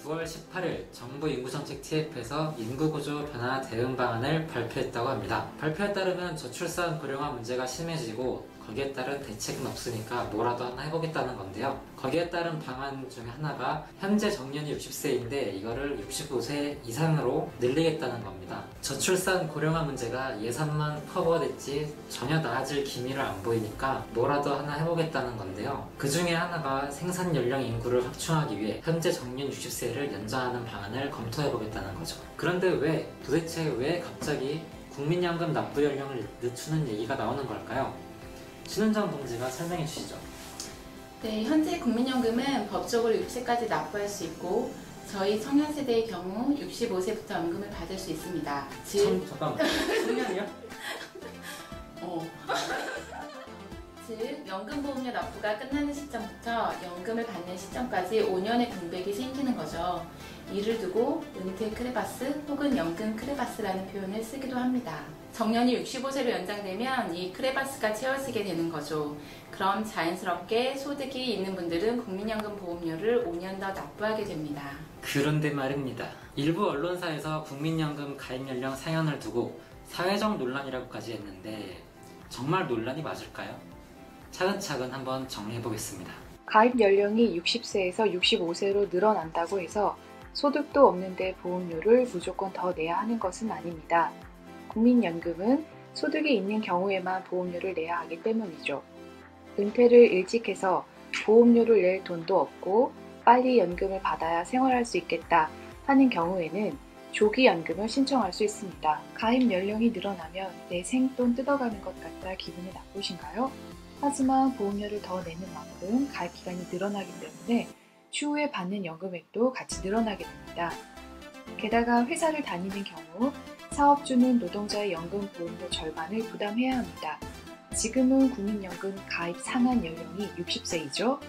9월 18일 정부 인구정책 TF에서 인구구조 변화 대응 방안을 발표했다고 합니다. 발표에 따르면 저출산 고령화 문제가 심해지고 거기에 따른 대책은 없으니까 뭐라도 하나 해보겠다는 건데요. 거기에 따른 방안 중에 하나가 현재 정년이 60세인데 이거를 65세 이상으로 늘리겠다는 겁니다. 저출산 고령화 문제가 예산만 커버가 됐지 전혀 나아질 기미를 안 보이니까 뭐라도 하나 해보겠다는 건데요. 그 중에 하나가 생산 연령 인구를 확충하기 위해 현재 정년 60세를 연장하는 방안을 검토해보겠다는 거죠. 그런데 도대체 왜 갑자기 국민연금 납부 연령을 늦추는 얘기가 나오는 걸까요? 신은정 동지가 설명해 주시죠. 네, 현재 국민연금은 법적으로 60세까지 납부할 수 있고 저희 청년세대의 경우 65세부터 연금을 받을 수 있습니다. 잠깐만, 청년이요? 즉, 연금보험료 납부가 끝나는 시점부터 연금을 받는 시점까지 5년의 공백이 생기는 거죠. 이를 두고 은퇴 크레바스 혹은 연금 크레바스라는 표현을 쓰기도 합니다. 정년이 65세로 연장되면 이 크레바스가 채워지게 되는 거죠. 그럼 자연스럽게 소득이 있는 분들은 국민연금 보험료를 5년 더 납부하게 됩니다. 그런데 말입니다. 일부 언론사에서 국민연금 가입 연령 상한을 두고 사회적 논란이라고까지 했는데 정말 논란이 맞을까요? 차근차근 한번 정리해 보겠습니다. 가입 연령이 60세에서 65세로 늘어난다고 해서 소득도 없는데 보험료를 무조건 더 내야 하는 것은 아닙니다. 국민연금은 소득이 있는 경우에만 보험료를 내야 하기 때문이죠. 은퇴를 일찍 해서 보험료를 낼 돈도 없고 빨리 연금을 받아야 생활할 수 있겠다 하는 경우에는 조기연금을 신청할 수 있습니다. 가입 연령이 늘어나면 내 생돈 뜯어가는 것 같아 기분이 나쁘신가요? 하지만 보험료를 더 내는 만큼 가입 기간이 늘어나기 때문에 추후에 받는 연금액도 같이 늘어나게 됩니다. 게다가 회사를 다니는 경우 사업주는 노동자의 연금 보험료 절반을 부담해야 합니다. 지금은 국민연금 가입 상한 연령이 60세이죠.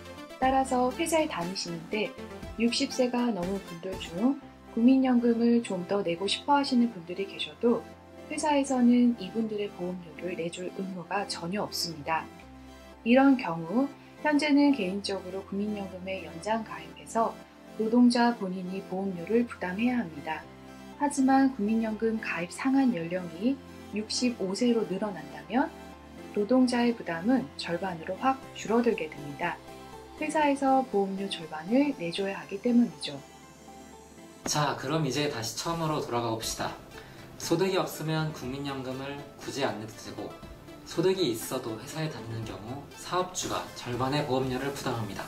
따라서 회사에 다니시는데 60세가 넘은 분들 중 국민연금을 좀 더 내고 싶어 하시는 분들이 계셔도 회사에서는 이분들의 보험료를 내줄 의무가 전혀 없습니다. 이런 경우 현재는 개인적으로 국민연금에 연장 가입해서 노동자 본인이 보험료를 부담해야 합니다. 하지만 국민연금 가입 상한 연령이 65세로 늘어난다면 노동자의 부담은 절반으로 확 줄어들게 됩니다. 회사에서 보험료 절반을 내줘야 하기 때문이죠. 자, 그럼 이제 다시 처음으로 돌아가 봅시다. 소득이 없으면 국민연금을 굳이 안 내도 되고 소득이 있어도 회사에 다니는 경우 사업주가 절반의 보험료를 부담합니다.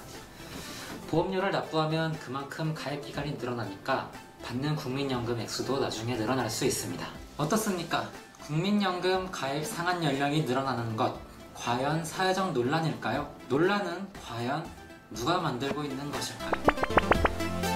보험료를 납부하면 그만큼 가입 기간이 늘어나니까 받는 국민연금 액수도 나중에 늘어날 수 있습니다. 어떻습니까? 국민연금 가입 상한 연령이 늘어나는 것 과연 사회적 논란일까요? 논란은 과연 누가 만들고 있는 것일까요?